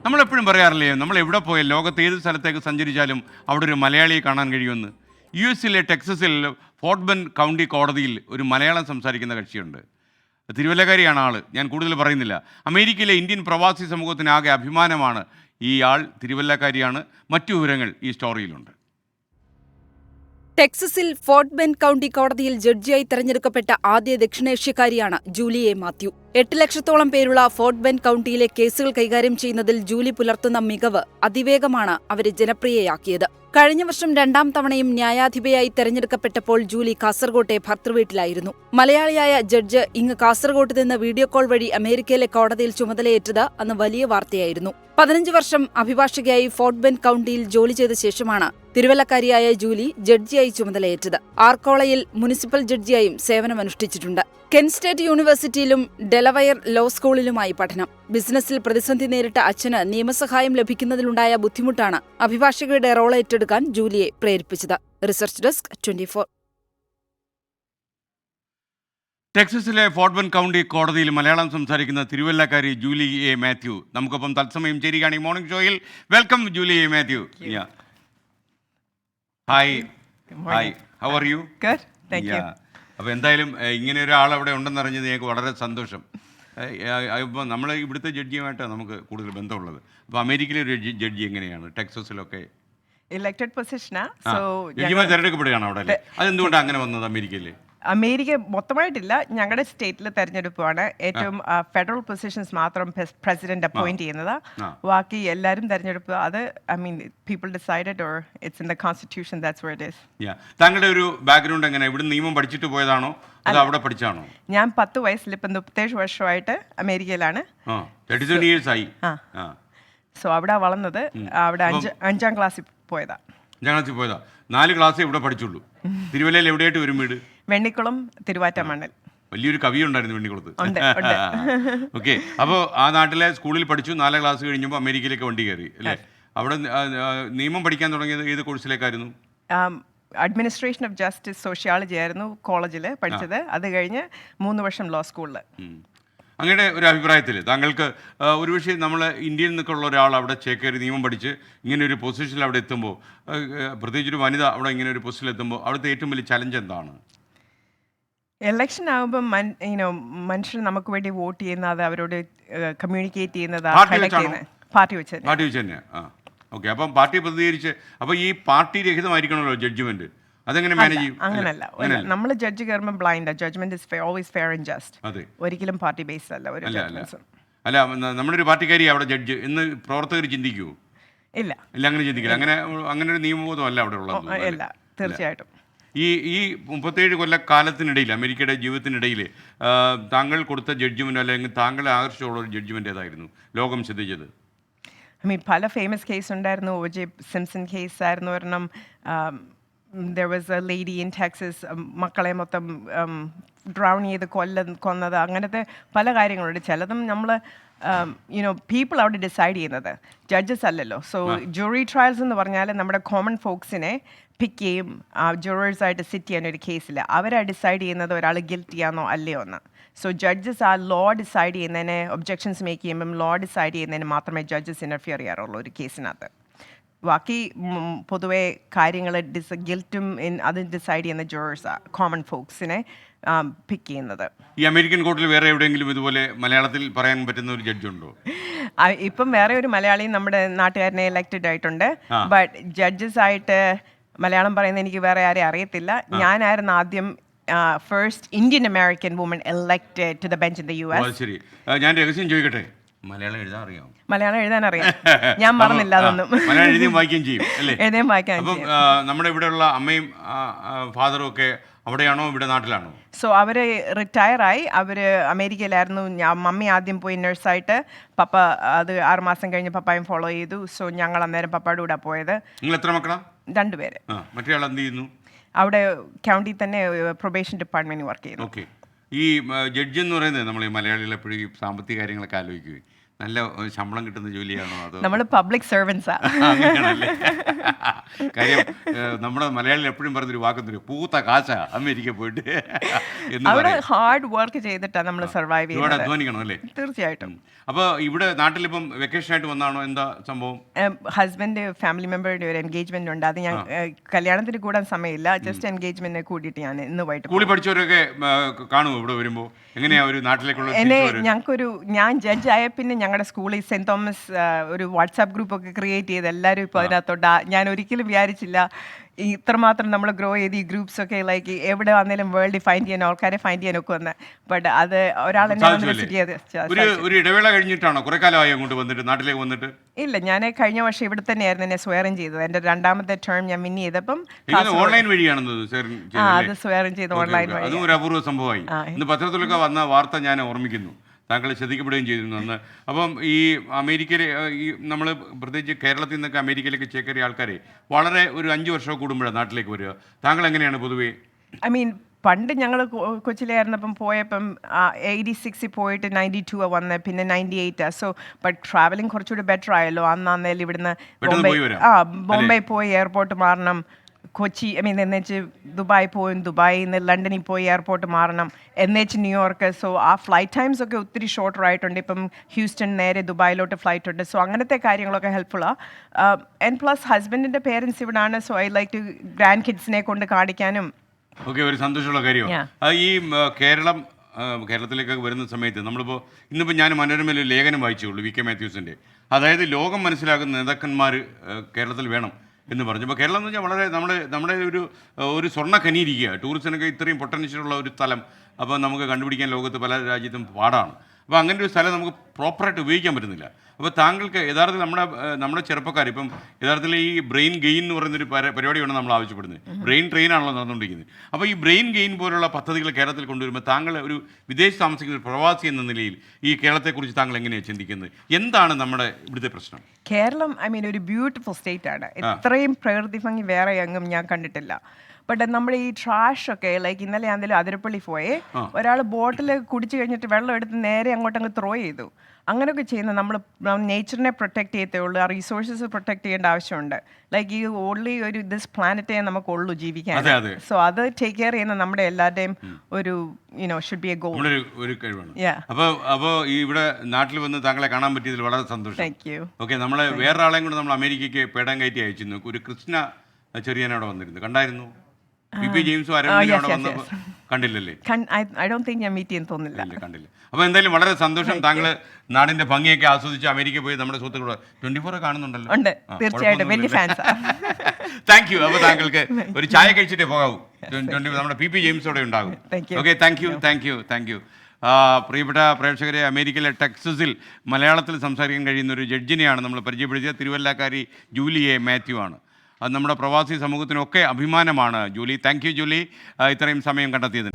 നമ്മളെപ്പോഴും പറയാറില്ലേ, നമ്മൾ എവിടെ പോയാൽ ലോകത്ത് ഏത് സ്ഥലത്തേക്ക് സഞ്ചരിച്ചാലും അവിടെ ഒരു മലയാളിയെ കാണാൻ കഴിയുമെന്ന്. US ടെക്സസിൽ ഫോർട്ട് ബെൻഡ് കൗണ്ടി കോടതിയിൽ ഒരു മലയാളം സംസാരിക്കുന്ന കക്ഷിയുണ്ട്. തിരുവല്ലക്കാരിയാണ് ആൾ, ഞാൻ കൂടുതൽ പറയുന്നില്ല. അമേരിക്കയിലെ ഇന്ത്യൻ പ്രവാസി സമൂഹത്തിനാകെ അഭിമാനമാണ് ഈ ആൾ. തിരുവല്ലക്കാരിയാണ്. മറ്റു വിവരങ്ങൾ ഈ സ്റ്റോറിയിലുണ്ട്. ടെക്സസിൽ ഫോർട്ട് ബെൻഡ് കൗണ്ടി കോടതിയിൽ ജഡ്ജിയായി തെരഞ്ഞെടുക്കപ്പെട്ട ആദ്യ ദക്ഷിണേഷ്യക്കാരിയാണ് ജൂലി എ. മാത്യു. 8 ലക്ഷത്തോളം പേരുള്ള ഫോർട്ട് ബെൻഡ് കൗണ്ടിയിലെ കേസുകൾ കൈകാര്യം ചെയ്യുന്നതിൽ ജൂലി പുലർത്തുന്ന മികവ് അതിവേഗമാണ് അവരെ ജനപ്രിയയാക്കിയത്. കഴിഞ്ഞ വർഷം 2ാം തവണയും ന്യായാധിപയായി തെരഞ്ഞെടുക്കപ്പെട്ടപ്പോൾ ജൂലി കാസർകോട്ടെ ഭർതൃവീട്ടിലായിരുന്നു. മലയാളിയായ ജഡ്ജ് ഇങ്ങ് കാസർകോട്ട് നിന്ന് വീഡിയോ കോൾ വഴി അമേരിക്കയിലെ കോടതിയിൽ ചുമതലയേറ്റത് അന്ന് വലിയ വാർത്തയായിരുന്നു. 15 വർഷം അഭിഭാഷകയായി ഫോർട്ട് ബെൻഡ് കൗണ്ടിയിൽ ജോലി ചെയ്ത ശേഷമാണ് തിരുവല്ലക്കാരിയായ ജൂലി ജഡ്ജിയായി ചുമതലയേറ്റത്. ആർക്കോളയിൽ മുനിസിപ്പൽ ജഡ്ജിയായും സേവനമനുഷ്ഠിച്ചിട്ടുണ്ട്. കെന്റ് സ്റ്റേറ്റ് യൂണിവേഴ്സിറ്റിയിലും ഡെലവയർ ലോ സ്കൂളിലുമായി പഠനം. ബിസിനസ്സിൽ പ്രതിസന്ധി നേരിട്ട അച്ഛന് നിയമസഹായം ലഭിക്കുന്നതിലുണ്ടായ ബുദ്ധിമുട്ടാണ് അഭിഭാഷകയുടെ റോൾ ഏറ്റെടുക്കാൻ ജൂലിയെ പ്രേരിപ്പിച്ചത്. Research desk 24. ടെക്സസിലെ ഫോർട്ട് ബെൻഡ് കൗണ്ടി കോടതിയിൽ മലയാളം സംസാരിക്കുന്ന തിരുവല്ലക്കാരി ജൂലി എ. മാത്യു നമുക്കൊപ്പം തത്സമയം ചേരുകയാണ് ഈ മോർണിംഗ് ഷോയിൽ. Welcome Julie A. Mathew. Hi hi, how are you? അപ്പോൾ എന്തായാലും ഇങ്ങനെ ഒരാൾ അവിടെ ഉണ്ടെന്നറിഞ്ഞത് ഞങ്ങൾക്ക് വളരെ സന്തോഷം. ഇപ്പോൾ നമ്മൾ ഇവിടുത്തെ ജഡ്ജിയുമായിട്ടാണ് നമുക്ക് കൂടുതൽ ബന്ധമുള്ളത്. അപ്പോൾ അമേരിക്കയിലെ ഒരു ജഡ്ജി എങ്ങനെയാണ് ടെക്സസിലൊക്കെ ഇലക്ടഡ് പൊസിഷനാ? ജഡ്ജിമാർ തിരഞ്ഞെടുക്കപ്പെടുകയാണ് അവിടെ അല്ലേ? അതെന്തുകൊണ്ടാണ് അങ്ങനെ വന്നത് അമേരിക്കയിൽ? അമേരിക്ക മൊത്തമായിട്ടില്ല, ഞങ്ങളുടെ സ്റ്റേറ്റിൽ തെരഞ്ഞെടുപ്പാണ്. ഏറ്റവും ഫെഡറൽ പൊസിഷൻസ് മാത്രം പ്രസിഡന്റ് അപ്പോയിന്റ് ചെയ്യുന്നത്. ബാക്കി എല്ലാവരും തെരഞ്ഞെടുപ്പ്. അത് I mean people decided or it's in the constitution, that's where it is. താങ്കളുടെ ഒരു ബാക്ക്ഗ്രൗണ്ട് എങ്ങനെ? ഇവിടെ നിയമം പഠിച്ചിട്ട് പോയതാണോ അതോ അവിടെ പഠിച്ചാണോ? ഞാൻ 10 വയസ്സിൽ ഇപ്പം 37 വർഷമായിട്ട് അമേരിക്കയിലാണ്. സോ അവിടെ വളർന്നത്. അവിടെ 5ാം ക്ലാസ്സിൽ പോയതാ. 5ാം ക്ലാസ്സിൽ പോയതാ. 4 ക്ലാസ്സേ ഇവിടെ പഠിച്ചുള്ളൂ. തിരുവല്ലയിൽ എവിടെയായിട്ട് വരും വീട്? വെണ്ണിക്കുളം, തിരുവാറ്റമണ്ണൽ. വലിയൊരു കവി ഉണ്ടായിരുന്നു വെണ്ണിക്കുളത്ത്. ഓക്കെ. അപ്പോൾ ആ നാട്ടിലെ സ്കൂളിൽ പഠിച്ചു. 4ാം ക്ലാസ് കഴിഞ്ഞപ്പോൾ അമേരിക്കയിലേക്ക് വണ്ടി കയറി അല്ലേ? അവിടെ നിയമം പഠിക്കാൻ തുടങ്ങിയത് ഏത് കോഴ്സിലേക്കായിരുന്നു? അഡ്മിനിസ്ട്രേഷൻ ഓഫ് ജസ്റ്റിസ്, സോഷ്യോളജി ആയിരുന്നു കോളേജിൽ പഠിച്ചത്. അത് കഴിഞ്ഞ് 3 വർഷം ലോ സ്കൂളിൽ. അങ്ങയുടെ ഒരു അഭിപ്രായത്തിൽ താങ്കൾക്ക് ഒരുപക്ഷെ നമ്മൾ ഇന്ത്യയിൽ നിന്നൊക്കെയുള്ള ഒരാൾ അവിടെ ചേക്കേറി നിയമം പഠിച്ച് ഇങ്ങനെ ഒരു പൊസിഷനിൽ അവിടെ എത്തുമ്പോൾ, പ്രത്യേകിച്ച് ഒരു വനിത അവിടെ ഇങ്ങനെ ഒരു പൊസിഷനിൽ എത്തുമ്പോൾ അവിടുത്തെ ഏറ്റവും വലിയ ചലഞ്ച് എന്താണ്? ഇലക്ഷൻ ആകുമ്പോൾ മനുഷ്യർ നമുക്ക് വേണ്ടി വോട്ട് ചെയ്യുന്നത്, അവരോട് കമ്മ്യൂണിക്കേറ്റ് ചെയ്യുന്നത് പാർട്ടി വെച്ച് തന്നെ. ഓക്കെ. അപ്പം പാർട്ടി പ്രതികരിച്ച്, അപ്പോൾ ഈ പാർട്ടി രഹിതമായിരിക്കണമല്ലോ ജഡ്ജ്മെന്റ്. അതെങ്ങനെ മാനേജ് ചെയ്യും? അങ്ങനല്ല, നമ്മൾ ജഡ്ജ് കയറുമ്പോൾ blind. Judgement is always fair and just. ഒരിക്കലും പാർട്ടി ബേസ്ഡ് അല്ല. അല്ല, നമ്മുടെ ഒരു പാർട്ടിക്കാരി അവിടെ ജഡ്ജ് എന്ന് പ്രവർത്തകർ ചിന്തിക്കുമോ? ഇല്ല, അങ്ങനെ ചിന്തിക്കില്ല. അങ്ങനെ ഒരു നിയമബോധം അല്ല അവിടെ ഉള്ളത്. ഇല്ല, തീർച്ചയായിട്ടും. ഈ 37 കൊല്ലക്കാലത്തിനിടയിൽ, അമേരിക്കയുടെ ജീവിതത്തിനിടയിൽ താങ്കൾ കൊടുത്ത ജഡ്ജ്മെന്റ് അല്ലെങ്കിൽ താങ്കളെ ആകർഷിച്ചുള്ള ഒരു ജഡ്ജ്മെന്റ് ഏതായിരുന്നു ലോകം ശ്രദ്ധിച്ചത്? ഐ മീൻ പല ഫേമസ് കേസ് ഉണ്ടായിരുന്നു. OJ സിംപ്സൺ കേസ് ആയിരുന്നു ഒരെണ്ണം. there was a lady in Texas, മക്കളെ മൊത്തം ഡ്രൗൺ ചെയ്ത് കൊന്നത്. അങ്ങനത്തെ പല കാര്യങ്ങളുണ്ട്. ചിലതും നമ്മൾ പീപ്പിൾ അവിടെ ഡിസൈഡ് ചെയ്യുന്നത്, ജഡ്ജസ് അല്ലല്ലോ. സോ ജൂറി ട്രയൽസ് എന്ന് പറഞ്ഞാൽ നമ്മുടെ കോമൺ ഫോക്സിനെ പിക്ക് ചെയ്യും ജൂറേഴ്സായിട്ട് സിറ്റ് ചെയ്യാൻ ഒരു കേസിൽ. അവരാ ഡിസൈഡ് ചെയ്യുന്നത് ഒരാൾ ഗിൽറ്റിയാണോ അല്ലയോ എന്ന്. സോ ജഡ്ജസ് ആ ലോ ഡിസൈഡ് ചെയ്യുന്നതിന്, ഒബ്ജെക്ഷൻസ് മേക്ക് ചെയ്യുമ്പം ലോ ഡിസൈഡ് ചെയ്യുന്നതിന് മാത്രമേ ജഡ്ജസ് ഇൻ്റർഫിയർ ചെയ്യാറുള്ളൂ ഒരു കേസിനകത്ത്. ബാക്കി പൊതുവെ കാര്യങ്ങൾ ഗിൽറ്റും അത് ഡിസൈഡ് ചെയ്യുന്ന ജൂറേഴ്സ്, കോമൺ ഫോക്സിനെ പിക്ക് ചെയ്യുന്നത്. ഈ അമേരിക്കൻ കോർട്ടിൽ വേറെ എവിടെയെങ്കിലും ഇതുപോലെ മലയാളത്തിൽ പറയാൻ പറ്റുന്ന ഒരു ജഡ്ജ് ഉണ്ടോ? ഇപ്പം വേറെ ഒരു മലയാളി നമ്മുടെ നാട്ടുകാരനെ എലക്റ്റഡ് ആയിട്ടുണ്ട്. ബട്ട് ജഡ്ജസ് ആയിട്ട് മലയാളം പറയുന്ന എനിക്ക് വേറെ ആരെയും അറിയത്തില്ല. ഞാനായിരുന്നു ആദ്യം first Indian American woman elected to the bench in the US. ശരി, ഞാൻ രഹസ്യം ചോദിക്കട്ടെ, മലയാളം എഴുതാൻ അറിയാം? മലയാളം എഴുതാൻ അറിയാം. ഞാൻ പറഞ്ഞില്ല അതൊന്നും. മലയാളം എഴുതിയും വായിക്കുകയും ചെയ്യും അല്ലേ? എഴുതിയും വായിക്കാൻ. അപ്പം നമ്മുടെ ഇവിടെയുള്ള അമ്മയും ഫാദറും ഒക്കെ അവിടെയാണോ ഇവിടെ നാട്ടിലാണോ? സോ അവർ റിട്ടയർ ആയി. അവർ അമേരിക്കയിലായിരുന്നു. മമ്മി ആദ്യം പോയി നഴ്സായിട്ട്, പപ്പ അത് 6 മാസം കഴിഞ്ഞ് പപ്പായും ഫോളോ ചെയ്തു. സോ ഞങ്ങൾ അന്നേരം പപ്പയുടെ കൂടെ പോയത്. നിങ്ങൾ എത്ര മക്കളാ? 2 പേര്. മറ്റേ ആൾ എന്ത് ചെയ്യുന്നു? അവിടെ കൗണ്ടി തന്നെ പ്രൊബേഷൻ ഡിപ്പാർട്ട്മെന്റിൽ വർക്ക് ചെയ്യുന്നു. ഓക്കെ. ഈ ജഡ്ജ് എന്ന് പറയുന്നത് നമ്മൾ ഈ മലയാളികൾ എപ്പോഴും ഈ സാമ്പത്തിക കാര്യങ്ങളൊക്കെ ആലോചിക്കുകയും നല്ല ശമ്പളം കിട്ടുന്ന ജോലിയാണോ അതോ നമ്മൾ പബ്ലിക് സർവൻസാ. അങ്ങനെയാണല്ലേ? കാര്യം നമ്മുടെ മലയാളികൾ എപ്പോഴും പറഞ്ഞൊരു വാക്കൊരു പൂത്ത കാശ അമേരിക്ക പോയിട്ട് എന്ന് അവിടെ പറയും. ഹാർഡ് വർക്ക് ചെയ്തിട്ടാണ് നമ്മൾ സർവൈവ് ഒരുപാട് ചെയ്യുന്നത്. അധ്വാനിക്കണം അല്ലേ? തീർച്ചയായിട്ടും. അപ്പോൾ ഇവിടെ നാട്ടിലിപ്പം വെക്കേഷനായിട്ട് വന്നാണോ എന്താ സംഭവം? ഹസ്ബൻഡ് ഫാമിലി മെമ്പറുടെ ഒരു എൻഗേജ്മെന്റ് ഉണ്ട്. അത് ഞാൻ കല്യാണത്തിന് കൂടാൻ സമയമില്ല, ജസ്റ്റ് എൻഗേജ്മെന്റിനെ കൂടിയിട്ട് ഞാൻ ഇന്ന് പോയിട്ട് സ്കൂളിൽ പഠിച്ചവരൊക്കെ കാണുമോ ഇവിടെ വരുമ്പോൾ? എങ്ങനെയാ ഒരു നാട്ടിലേക്കുള്ള ഞാൻ ജഡ്ജ് ആയ പിന്നെ ഞങ്ങളുടെ സ്കൂളിൽ സെന്റ് തോമസ് ഒരു വാട്സാപ്പ് ഗ്രൂപ്പ് ഒക്കെ ക്രിയേറ്റ് ചെയ്ത് എല്ലാവരും ഇപ്പോൾ അതിനകത്തോട്ട്. ഞാൻ ഒരിക്കലും വിചാരിച്ചില്ല ഇത്രമാത്രം നമ്മൾ ഗ്രോ ചെയ്ത് ഈ ഗ്രൂപ്പ്സ് ഒക്കെ ലൈക്ക് എവിടെ വന്നാലും വേൾഡിൽ ഫൈൻഡ് ചെയ്യാൻ ആൾക്കാരെ ഫൈൻഡ് ചെയ്യാനൊക്കെ വന്ന്. ബട്ട് അത് ഒരാൾ ഒരു ഇടവേള കഴിഞ്ഞിട്ടാണോ? കുറെ കാലമായി അങ്ങോട്ട് വന്നിട്ട് നാട്ടിലേക്ക് വന്നിട്ട്? ഇല്ല, ഞാൻ കഴിഞ്ഞ വർഷം ഇവിടെ തന്നെയായിരുന്നു എന്നെ സ്വയറും ചെയ്തത്. എൻ്റെ രണ്ടാമത്തെ ടേം ഞാൻ വിൻ ചെയ്തപ്പം ഓൺലൈൻ വഴിയാണെന്ന് അത് സ്വയറും ചെയ്ത് ഓൺലൈൻ വഴി. അതും ഒരു അപൂർവ സംഭവമായി. ഇന്ന് പത്രത്തിലൊക്കെ വന്ന വാർത്ത ഞാൻ ഓർമ്മിക്കുന്നു, താങ്കൾ ശ്രദ്ധിക്കപ്പെടുകയും ചെയ്തിരുന്നു അന്ന്. അപ്പം ഈ അമേരിക്കയിൽ ഈ നമ്മൾ പ്രത്യേകിച്ച് കേരളത്തിൽ നിന്നൊക്കെ അമേരിക്കയിലേക്ക് ചേക്കേറിയ ആൾക്കാരെ വളരെ ഒരു 5 വർഷം കൂടുമ്പോഴാണ് നാട്ടിലേക്ക് വരിക. താങ്കൾ എങ്ങനെയാണ് പൊതുവേ? ഐ മീൻ പണ്ട് ഞങ്ങൾ കൊച്ചിയിലായിരുന്നപ്പം പോയപ്പം 86 പോയിട്ട് 92 വന്നത്, പിന്നെ 98. സോ ബട്ട് ട്രാവലിംഗ് കുറച്ചുകൂടി ബെറ്റർ ആയല്ലോ. അന്നേലും ഇവിടുന്ന് ബോംബെ പോയി എയർപോർട്ട് മാറണം, കൊച്ചി എന്നുവെച്ച് ദുബായ് പോയും, ദുബായിൽ നിന്ന് ലണ്ടനിൽ പോയി എയർപോർട്ട് മാറണം, എന്നുവെച്ച് ന്യൂയോർക്ക്. സോ ആ ഫ്ലൈറ്റ് ടൈംസ് ഒക്കെ ഒത്തിരി ഷോർട്ടർ ആയിട്ടുണ്ട്. ഇപ്പം ഹ്യൂസ്റ്റൺ നേരെ ദുബായിലോട്ട് ഫ്ലൈറ്റ് ഉണ്ട്. സോ അങ്ങനത്തെ കാര്യങ്ങളൊക്കെ ഹെൽപ്ഫുള്ളാണ്. ആൻഡ് പ്ലസ് ഹസ്ബൻഡിൻ്റെ പേരൻസ് ഇവിടാണ്. So I like to grand കിഡ്സിനെ കൊണ്ട് കാണിക്കാനും ഓക്കെ, ഒരു സന്തോഷമുള്ള കാര്യമാണ്. ഈ കേരളത്തിലേക്ക് വരുന്ന സമയത്ത് നമ്മളിപ്പോൾ ഇന്നിപ്പോൾ ഞാൻ മനോരമയിൽ ഒരു ലേഖനം വായിച്ചുള്ളൂ വി കെ മാത്യൂസിൻ്റെ. അതായത് ലോകം മനസ്സിലാക്കുന്ന നേതാക്കന്മാർ കേരളത്തിൽ വേണം എന്ന് പറഞ്ഞു. അപ്പോൾ കേരളം എന്ന് വെച്ചാൽ വളരെ നമ്മുടെ ഒരു സ്വർണ്ണ ഖനിയിരിക്കുക. ടൂറിസ്റ്റിനൊക്കെ ഇത്രയും പൊട്ടൻഷ്യലുള്ള ഒരു സ്ഥലം അപ്പോൾ നമുക്ക് കണ്ടുപിടിക്കാൻ ലോകത്ത് പല രാജ്യത്തും പാടാണ്. അപ്പോൾ അങ്ങനെ ഒരു സ്ഥലം നമുക്ക് പ്രോപ്പറായിട്ട് ഉപയോഗിക്കാൻ പറ്റുന്നില്ല. അപ്പോൾ താങ്കൾക്ക് യഥാർത്ഥത്തിൽ നമ്മുടെ ചെറുപ്പക്കാർ ഇപ്പം യഥാർത്ഥത്തിൽ ഈ ബ്രെയിൻ ഗെയിൻ എന്ന് പറയുന്നൊരു പരിപാടിയാണ് നമ്മൾ ആവശ്യപ്പെടുന്നത്. ബ്രെയിൻ ട്രെയിനാണല്ലോ നടന്നുകൊണ്ടിരിക്കുന്നത്. അപ്പോൾ ഈ ബ്രെയിൻ ഗെയിൻ പോലുള്ള പദ്ധതികൾ കേരളത്തിൽ കൊണ്ടുവരുമ്പോൾ താങ്കൾ ഒരു വിദേശ താമസിക്കുന്ന ഒരു പ്രവാസി എന്ന നിലയിൽ ഈ കേരളത്തെക്കുറിച്ച് താങ്കൾ എങ്ങനെയാണ് ചിന്തിക്കുന്നത്? എന്താണ് നമ്മുടെ ഇവിടുത്തെ പ്രശ്നം? കേരളം ഒരു ബ്യൂട്ടിഫുൾ സ്റ്റേറ്റ് ആണ്. ഇത്രയും പ്രകൃതി ഭംഗി വേറെ എങ്ങും ഞാൻ കണ്ടിട്ടില്ല. ബട്ട് നമ്മുടെ ഈ ട്രാഷ് ഒക്കെ ലൈക്ക് ഇന്നലെ ആണെങ്കിലും അതിരപ്പള്ളി പോയേ ഒരാൾ ബോട്ടിൽ കുടിച്ചു കഴിഞ്ഞിട്ട് വെള്ളം എടുത്ത് നേരെ അങ്ങോട്ടങ്ങ് ത്രോ ചെയ്തു. അങ്ങനെയൊക്കെ ചെയ്യുന്നത് നമ്മൾ നേച്ചറിനെ പ്രൊട്ടക്ട് ചെയ്യത്തേ ഉള്ളൂ. ആ റിസോഴ്സസ് പ്രൊട്ടക്ട് ചെയ്യേണ്ട ആവശ്യമുണ്ട്. ലൈക്ക് ഈ ഓൺലി ഒരു ദിസ് പ്ലാനറ്റേ നമുക്കുള്ളൂ ജീവിക്കാൻ. സോ അത് ടേക്ക് കെയർ ചെയ്യുന്ന നമ്മുടെ എല്ലാവരുടെയും ഒരു ഷുഡ് ബി എ ഗോൾ. ഒരു കഴിവാണ്. അപ്പോൾ ഈ ഇവിടെ നാട്ടിൽ വന്ന് താങ്കളെ കാണാൻ പറ്റിയതിൽ വളരെ സന്തോഷം. Thank you. ഓക്കെ, നമ്മളെ വേറൊരാളെയും കൂടെ നമ്മൾ അമേരിക്കയ്ക്ക് പേടാൻ കയറ്റി അയച്ചിരുന്നു. ഒരു കൃഷ്ണ ചെറിയാനവിടെ വന്നിരുന്നു, കണ്ടായിരുന്നു? പി ജെയിംസും അരവിന്ദനും വന്നപ്പോൾ കണ്ടില്ലല്ലേ? ഐ ഡോണ്ട് തിങ്ക് ഞാൻ മീറ്റ് ചെയ്യാൻ തോന്നില്ല. കണ്ടില്ല. അപ്പോൾ എന്തായാലും വളരെ സന്തോഷം. താങ്കൾ നാടിന്റെ ഭംഗിയൊക്കെ ആസ്വദിച്ച് അമേരിക്ക പോയി നമ്മുടെ സുഹൃത്തുക്കളോട് 24 കാണുന്നുണ്ടല്ലോ. ഉണ്ട്, തീർച്ചയായിട്ടും വലിയ ഫാൻസ്. Thank you. അപ്പോൾ താങ്കൾക്ക് ഒരു ചായ കഴിച്ചിട്ടേ പോകാവൂ. നമ്മുടെ പി ജെയിംസോടെ ഉണ്ടാകും. Okay, thank you. പ്രിയപ്പെട്ട പ്രേക്ഷകരെ, അമേരിക്കയിലെ ടെക്സസിൽ മലയാളത്തിൽ സംസാരിക്കാൻ കഴിയുന്ന ഒരു ജഡ്ജിനെയാണ് നമ്മൾ പരിചയപ്പെടുത്തിയത്. തിരുവല്ലക്കാരി ജൂലി എ മാത്യു ആണ്. അത് നമ്മുടെ പ്രവാസി സമൂഹത്തിനൊക്കെ അഭിമാനമാണ്. ജൂലി, താങ്ക് യു ജൂലി, ഇത്രയും സമയം കണ്ടെത്തിയതിന്.